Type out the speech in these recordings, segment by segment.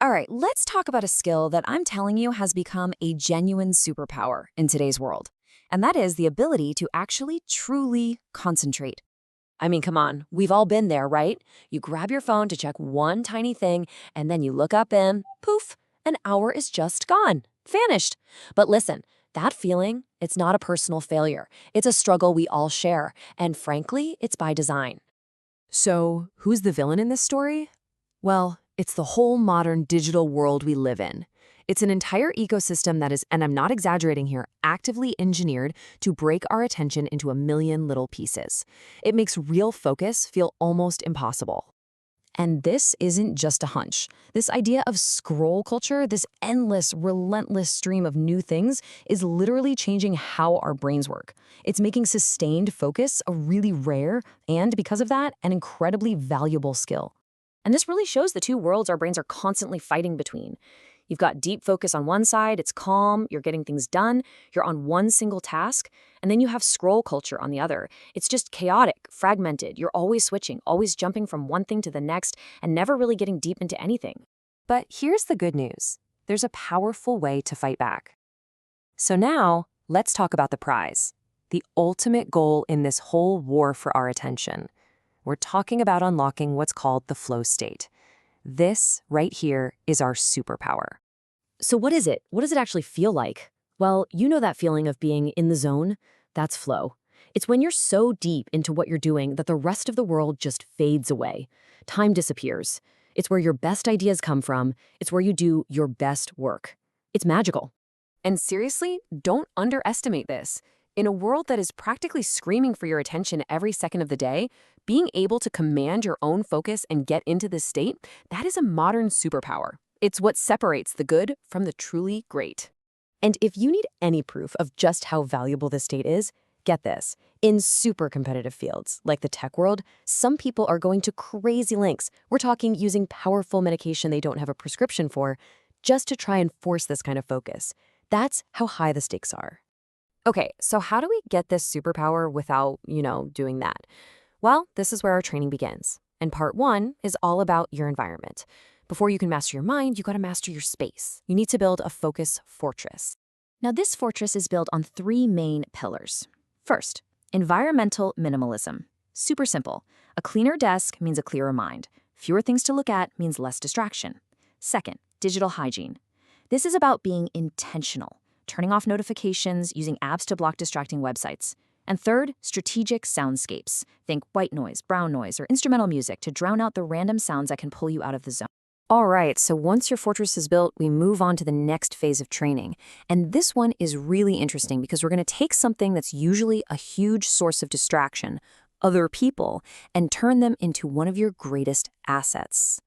All right, let's talk about a skill that I'm telling you has become a genuine superpower in today's world. And that is the ability to actually truly concentrate. I mean, come on, we've all been there, right? You grab your phone to check one tiny thing, and then you look up and poof, an hour is just gone, vanished. But listen, that feeling, it's not a personal failure. It's a struggle we all share, and frankly, it's by design. So, who's the villain in this story? Well, it's the whole modern digital world we live in. It's an entire ecosystem that is, and I'm not exaggerating here, actively engineered to break our attention into a million little pieces. It makes real focus feel almost impossible. And this isn't just a hunch. This idea of scroll culture, this endless, relentless stream of new things, is literally changing how our brains work. It's making sustained focus a really rare and, because of that, an incredibly valuable skill. And this really shows the two worlds our brains are constantly fighting between. You've got deep focus on one side, it's calm, you're getting things done, you're on one single task, and then you have scroll culture on the other. It's just chaotic, fragmented, you're always switching, always jumping from one thing to the next, and never really getting deep into anything. But here's the good news. There's a powerful way to fight back. So now, let's talk about the prize. The ultimate goal in this whole war for our attention. We're talking about unlocking what's called the flow state. This, right here, is our superpower. So what is it? What does it actually feel like? Well, you know that feeling of being in the zone? That's flow. It's when you're so deep into what you're doing that the rest of the world just fades away. Time disappears. It's where your best ideas come from. It's where you do your best work. It's magical. And seriously, don't underestimate this. In a world that is practically screaming for your attention every second of the day, being able to command your own focus and get into this state, that is a modern superpower. It's what separates the good from the truly great. And if you need any proof of just how valuable this state is, get this. In super competitive fields, like the tech world, some people are going to crazy lengths. We're talking using powerful medication they don't have a prescription for, just to try and force this kind of focus. That's how high the stakes are. Okay, so how do we get this superpower without, doing that? Well, this is where our training begins. And part one is all about your environment. Before you can master your mind, you got to master your space. You need to build a focus fortress. Now, this fortress is built on three main pillars. First, environmental minimalism. Super simple. A cleaner desk means a clearer mind. Fewer things to look at means less distraction. Second, digital hygiene. This is about being intentional. Turning off notifications, using apps to block distracting websites. And third, strategic soundscapes. Think white noise, brown noise, or instrumental music to drown out the random sounds that can pull you out of the zone. All right, so once your fortress is built, we move on to the next phase of training. And this one is really interesting because we're going to take something that's usually a huge source of distraction, other people, and turn them into one of your greatest assets.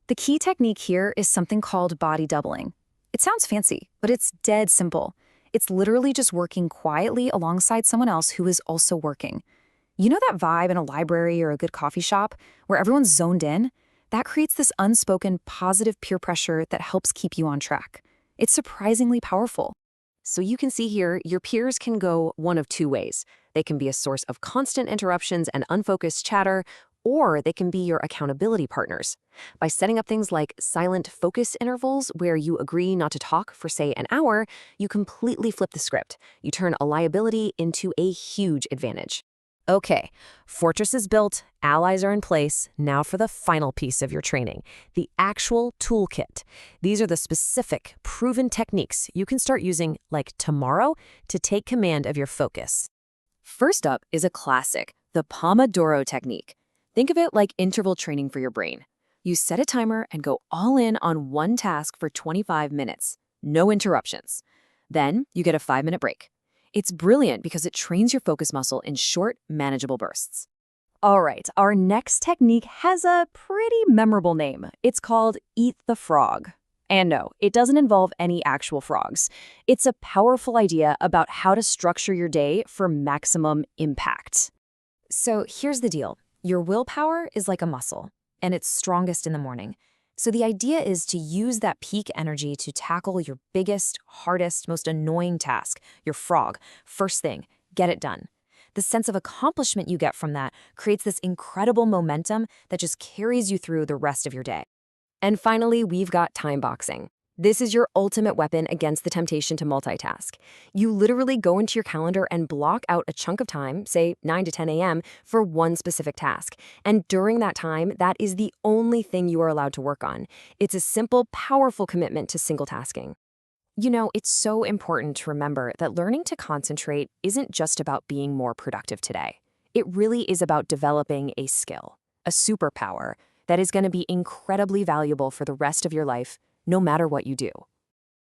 The key technique here is something called body doubling. It sounds fancy, but it's dead simple. It's literally just working quietly alongside someone else who is also working. You know that vibe in a library or a good coffee shop where everyone's zoned in? That creates this unspoken positive peer pressure that helps keep you on track. It's surprisingly powerful. So you can see here, your peers can go one of two ways. They can be a source of constant interruptions and unfocused chatter, or they can be your accountability partners. By setting up things like silent focus intervals where you agree not to talk for, say, an hour, you completely flip the script. You turn a liability into a huge advantage. Okay, fortress is built, allies are in place. Now for the final piece of your training, the actual toolkit. These are the specific, proven techniques you can start using, like tomorrow, to take command of your focus. First up is a classic, the Pomodoro technique. Think of it like interval training for your brain. You set a timer and go all in on one task for 25 minutes. No interruptions. Then you get a 5-minute break. It's brilliant because it trains your focus muscle in short, manageable bursts. All right, our next technique has a pretty memorable name. It's called Eat the Frog. And no, it doesn't involve any actual frogs. It's a powerful idea about how to structure your day for maximum impact. So here's the deal. Your willpower is like a muscle, and it's strongest in the morning. So the idea is to use that peak energy to tackle your biggest, hardest, most annoying task, your frog, first thing, get it done. The sense of accomplishment you get from that creates this incredible momentum that just carries you through the rest of your day. And finally, we've got time boxing. This is your ultimate weapon against the temptation to multitask. You literally go into your calendar and block out a chunk of time, say 9 to 10 a.m., for one specific task. And during that time, that is the only thing you are allowed to work on. It's a simple, powerful commitment to single tasking. You know, it's so important to remember that learning to concentrate isn't just about being more productive today. It really is about developing a skill, a superpower that is going to be incredibly valuable for the rest of your life, no matter what you do.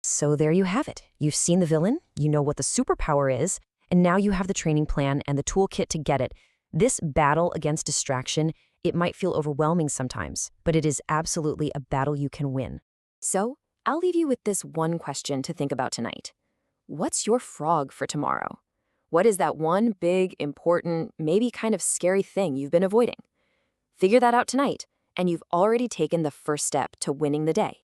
So there you have it. You've seen the villain, you know what the superpower is, and now you have the training plan and the toolkit to get it. This battle against distraction, it might feel overwhelming sometimes, but it is absolutely a battle you can win. So, I'll leave you with this one question to think about tonight. What's your frog for tomorrow? What is that one big, important, maybe kind of scary thing you've been avoiding? Figure that out tonight, and you've already taken the first step to winning the day.